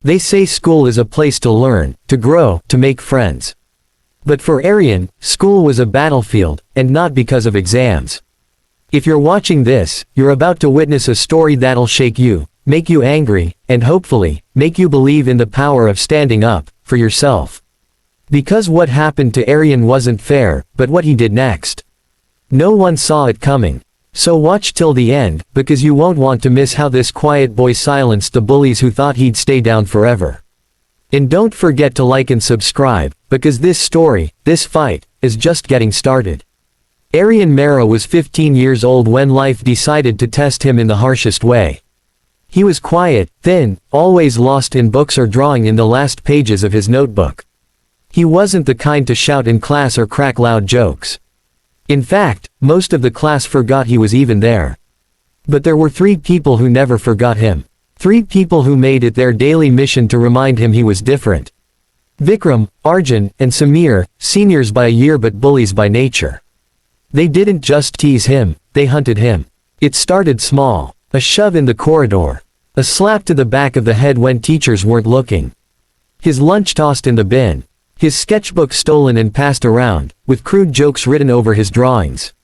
They say school is a place to learn, to grow, to make friends. But for Aryan, school was a battlefield, and not because of exams. If you're watching this, you're about to witness a story that'll shake you, make you angry, and hopefully, make you believe in the power of standing up for yourself. Because what happened to Aryan wasn't fair, but what he did next. No one saw it coming. So watch till the end, because you won't want to miss how this quiet boy silenced the bullies who thought he'd stay down forever. And don't forget to like and subscribe, because this story, this fight, is just getting started. Aryan Mera was 15 years old when life decided to test him in the harshest way. He was quiet, thin, always lost in books or drawing in the last pages of his notebook. He wasn't the kind to shout in class or crack loud jokes. In fact, most of the class forgot he was even there. But there were 3 people who never forgot him. 3 people who made it their daily mission to remind him he was different. Vikram, Aryan, and Samir, seniors by a year but bullies by nature. They didn't just tease him, they hunted him. It started small. A shove in the corridor. A slap to the back of the head when teachers weren't looking. His lunch tossed in the bin. His sketchbook stolen and passed around, with crude jokes written over his drawings.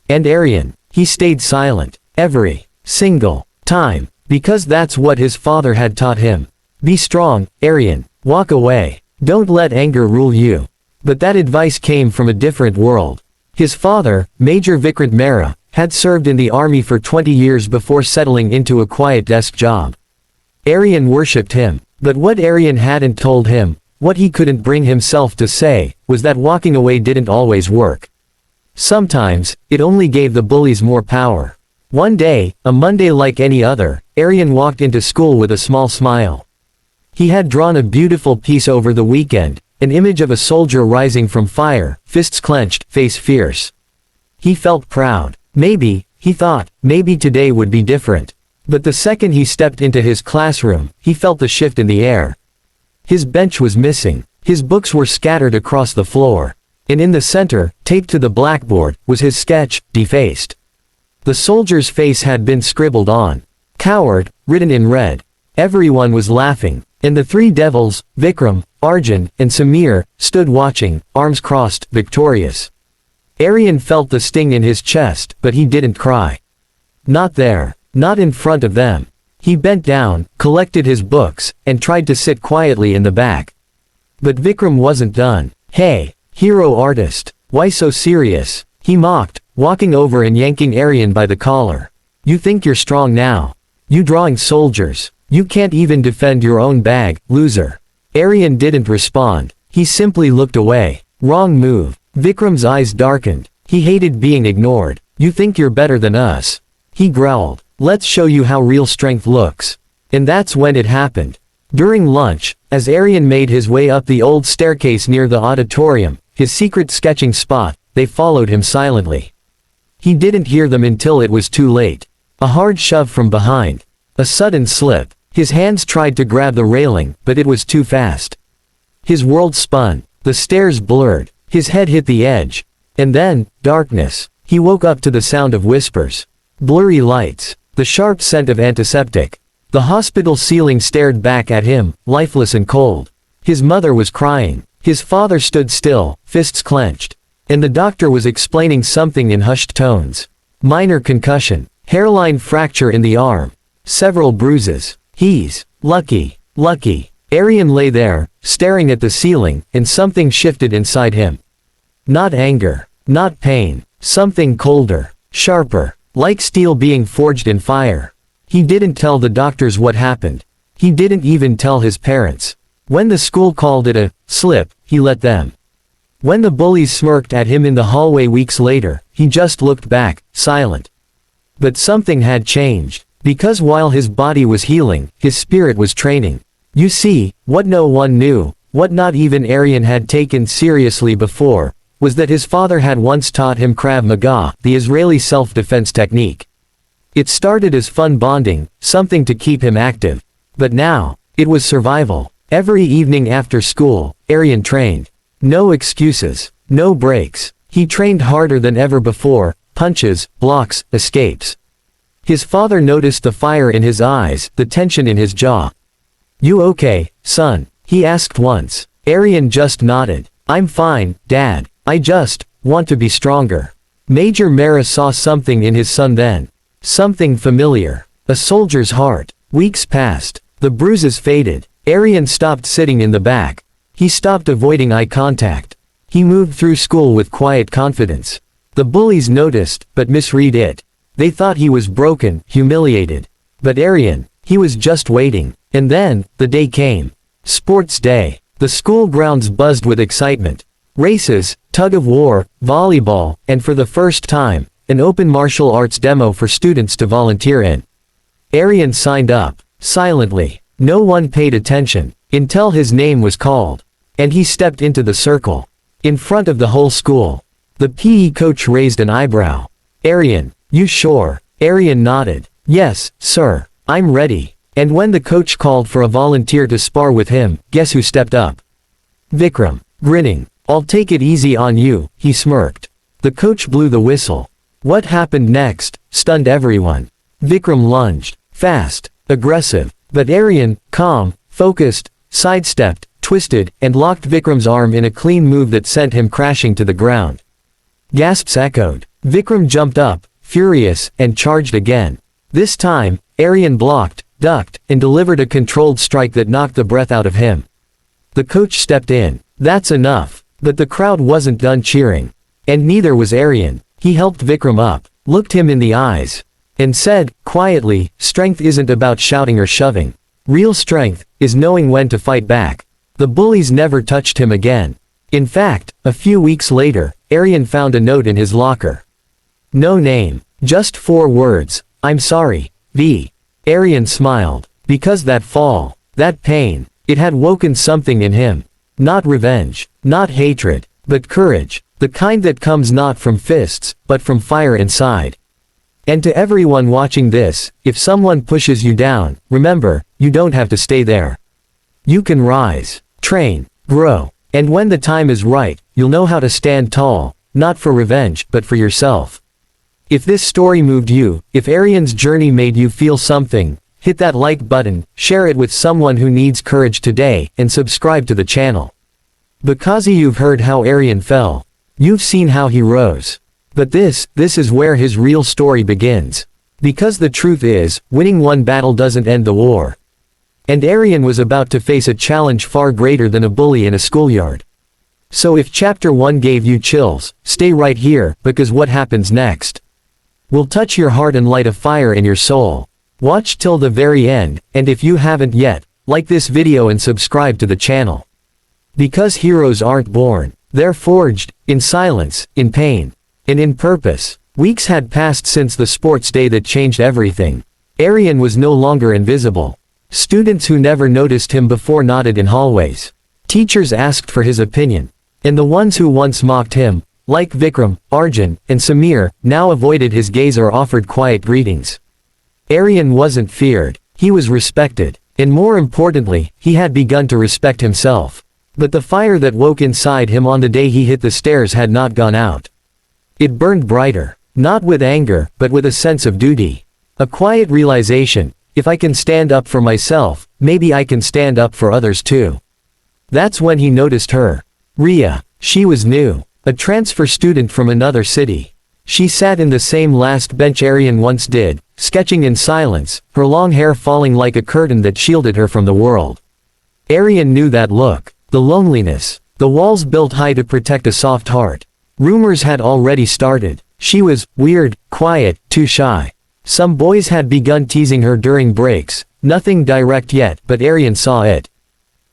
And Aryan, he stayed silent, every single time, because that's what his father had taught him. Be strong, Aryan, walk away, don't let anger rule you. But that advice came from a different world. His father, Major Vikrant Mehra, had served in the army for 20 years before settling into a quiet desk job. Aryan worshipped him, but what Aryan hadn't told him, what he couldn't bring himself to say, was that walking away didn't always work. Sometimes, it only gave the bullies more power. One day, a Monday like any other, Aryan walked into school with a small smile. He had drawn a beautiful piece over the weekend, an image of a soldier rising from fire, fists clenched, face fierce. He felt proud. Maybe, he thought, maybe today would be different. But the second he stepped into his classroom, he felt the shift in the air. His bench was missing. His books were scattered across the floor. And in the center, taped to the blackboard, was his sketch, defaced. The soldier's face had been scribbled on. Coward, written in red. Everyone was laughing. And the 3 devils, Vikram, Aryan, and Samir, stood watching, arms crossed, victorious. Aryan felt the sting in his chest, but he didn't cry. Not there. Not in front of them. He bent down, collected his books, and tried to sit quietly in the back. But Vikram wasn't done. Hey, hero artist, why so serious? He mocked, walking over and yanking Aryan by the collar. You think you're strong now? You drawing soldiers. You can't even defend your own bag, loser. Aryan didn't respond. He simply looked away. Wrong move. Vikram's eyes darkened. He hated being ignored. You think you're better than us? He growled. Let's show you how real strength looks. And that's when it happened. During lunch, as Aryan made his way up the old staircase near the auditorium, his secret sketching spot, they followed him silently. He didn't hear them until it was too late. A hard shove from behind. A sudden slip. His hands tried to grab the railing, but it was too fast. His world spun. The stairs blurred. His head hit the edge. And then, darkness. He woke up to the sound of whispers. Blurry lights. The sharp scent of antiseptic. The hospital ceiling stared back at him, lifeless and cold. His mother was crying. His father stood still, fists clenched. And the doctor was explaining something in hushed tones. Minor concussion. Hairline fracture in the arm. Several bruises. He's lucky. Aryan lay there, staring at the ceiling, and something shifted inside him. Not anger. Not pain. Something colder. Sharper. Like steel being forged in fire. He didn't tell the doctors what happened. He didn't even tell his parents. When the school called it a slip, he let them. When the bullies smirked at him in the hallway weeks later, he just looked back, silent. But something had changed. Because while his body was healing, his spirit was training. You see, what no one knew, what not even Aryan had taken seriously before, was that his father had once taught him Krav Maga, the Israeli self-defense technique. It started as fun bonding, something to keep him active. But now, it was survival. Every evening after school, Aryan trained. No excuses. No breaks. He trained harder than ever before, punches, blocks, escapes. His father noticed the fire in his eyes, the tension in his jaw. "You okay, son?" he asked once. Aryan just nodded. "I'm fine, Dad. I just want to be stronger." Major Mara saw something in his son then. Something familiar. A soldier's heart. Weeks passed. The bruises faded. Aryan stopped sitting in the back. He stopped avoiding eye contact. He moved through school with quiet confidence. The bullies noticed, but misread it. They thought he was broken, humiliated. But Aryan, he was just waiting. And then, the day came. Sports day. The school grounds buzzed with excitement. Races, tug-of-war, volleyball, and for the first time, an open martial arts demo for students to volunteer in. Aryan signed up. Silently. No one paid attention. Until his name was called. And he stepped into the circle. In front of the whole school. The PE coach raised an eyebrow. "Aryan, you sure?" Aryan nodded. "Yes, sir. I'm ready." And when the coach called for a volunteer to spar with him, guess who stepped up? Vikram. Grinning. "I'll take it easy on you," he smirked. The coach blew the whistle. What happened next stunned everyone. Vikram lunged. Fast. Aggressive. But Aryan, calm, focused, sidestepped, twisted, and locked Vikram's arm in a clean move that sent him crashing to the ground. Gasps echoed. Vikram jumped up, furious, and charged again. This time, Aryan blocked, ducked, and delivered a controlled strike that knocked the breath out of him. The coach stepped in. "That's enough." But the crowd wasn't done cheering. And neither was Aryan. He helped Vikram up, looked him in the eyes, and said, quietly, "Strength isn't about shouting or shoving. Real strength is knowing when to fight back." The bullies never touched him again. In fact, a few weeks later, Aryan found a note in his locker. No name. Just 4 words. "I'm sorry, V." Aryan smiled. Because that fall, that pain, it had woken something in him. Not revenge, not hatred, but courage. The kind that comes not from fists, but from fire inside. And to everyone watching this, if someone pushes you down, remember, you don't have to stay there. You can rise, train, grow, and when the time is right, you'll know how to stand tall, not for revenge, but for yourself. If this story moved you, if Aryan's journey made you feel something, hit that like button, share it with someone who needs courage today, and subscribe to the channel. Because you've heard how Aryan fell. You've seen how he rose. But this is where his real story begins. Because the truth is, winning one battle doesn't end the war. And Aryan was about to face a challenge far greater than a bully in a schoolyard. So if chapter 1 gave you chills, stay right here, because what happens next will touch your heart and light a fire in your soul. Watch till the very end, and if you haven't yet, like this video and subscribe to the channel. Because heroes aren't born. They're forged, in silence, in pain, and in purpose. Weeks had passed since the sports day that changed everything. Aryan was no longer invisible. Students who never noticed him before nodded in hallways. Teachers asked for his opinion. And the ones who once mocked him, like Vikram, Aryan, and Samir, now avoided his gaze or offered quiet greetings. Aryan wasn't feared. He was respected. And more importantly, he had begun to respect himself. But the fire that woke inside him on the day he hit the stairs had not gone out. It burned brighter, not with anger, but with a sense of duty. A quiet realization, if I can stand up for myself, maybe I can stand up for others too. That's when he noticed her. Ria. She was new. A transfer student from another city. She sat in the same last bench Aryan once did, sketching in silence, her long hair falling like a curtain that shielded her from the world. Aryan knew that look. The loneliness. The walls built high to protect a soft heart. Rumors had already started. She was weird, quiet, too shy. Some boys had begun teasing her during breaks. Nothing direct yet, but Aryan saw it.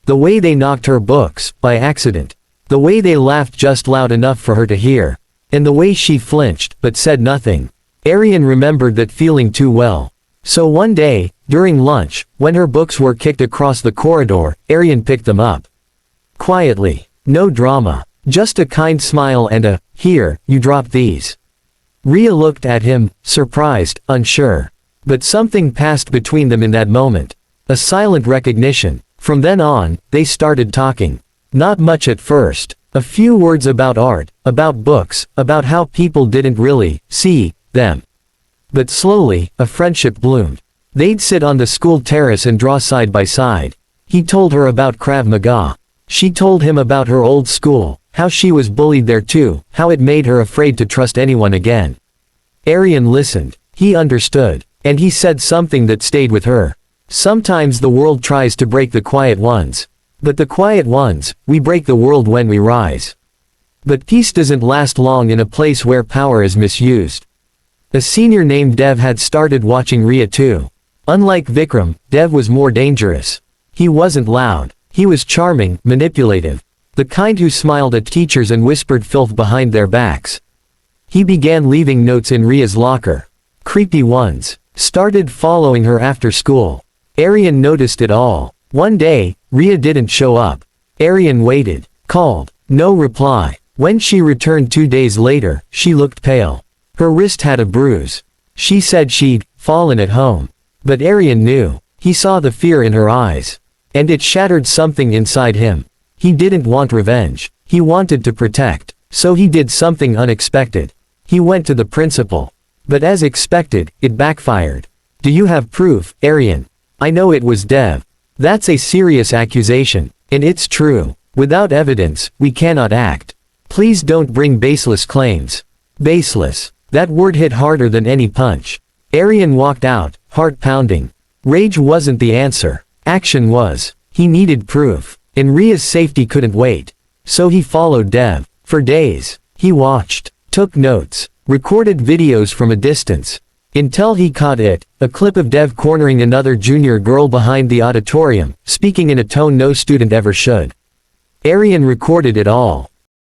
The way they knocked her books, by accident. The way they laughed just loud enough for her to hear. And the way she flinched, but said nothing. Aryan remembered that feeling too well. So one day, during lunch, when her books were kicked across the corridor, Aryan picked them up. Quietly. No drama. Just a kind smile and a, "Here, you drop these." Ria looked at him, surprised, unsure. But something passed between them in that moment. A silent recognition. From then on, they started talking. Not much at first. A few words about art, about books, about how people didn't really see them. But slowly, a friendship bloomed. They'd sit on the school terrace and draw side by side. He told her about Krav Maga. She told him about her old school, how she was bullied there too, how it made her afraid to trust anyone again. Aryan listened. He understood. And he said something that stayed with her. Sometimes the world tries to break the quiet ones. But the quiet ones, we break the world when we rise. But peace doesn't last long in a place where power is misused. A senior named Dev had started watching Riya too. Unlike Vikram, Dev was more dangerous. He wasn't loud. He was charming, manipulative. The kind who smiled at teachers and whispered filth behind their backs. He began leaving notes in Riya's locker. Creepy ones. Started following her after school. Aryan noticed it all. One day, Riya didn't show up. Aryan waited. Called. No reply. When she returned 2 days later, she looked pale. Her wrist had a bruise. She said she'd fallen at home. But Aryan knew. He saw the fear in her eyes. And it shattered something inside him. He didn't want revenge. He wanted to protect. So he did something unexpected. He went to the principal. But as expected, it backfired. Do you have proof, Aryan? I know it was Dev. That's a serious accusation. And it's true. Without evidence, we cannot act. Please don't bring baseless claims. Baseless. That word hit harder than any punch. Aryan walked out, heart pounding. Rage wasn't the answer. Action was. He needed proof. And Riya's safety couldn't wait. So he followed Dev. For days. He watched. Took notes. Recorded videos from a distance. Until he caught it, a clip of Dev cornering another junior girl behind the auditorium, speaking in a tone no student ever should. Aryan recorded it all.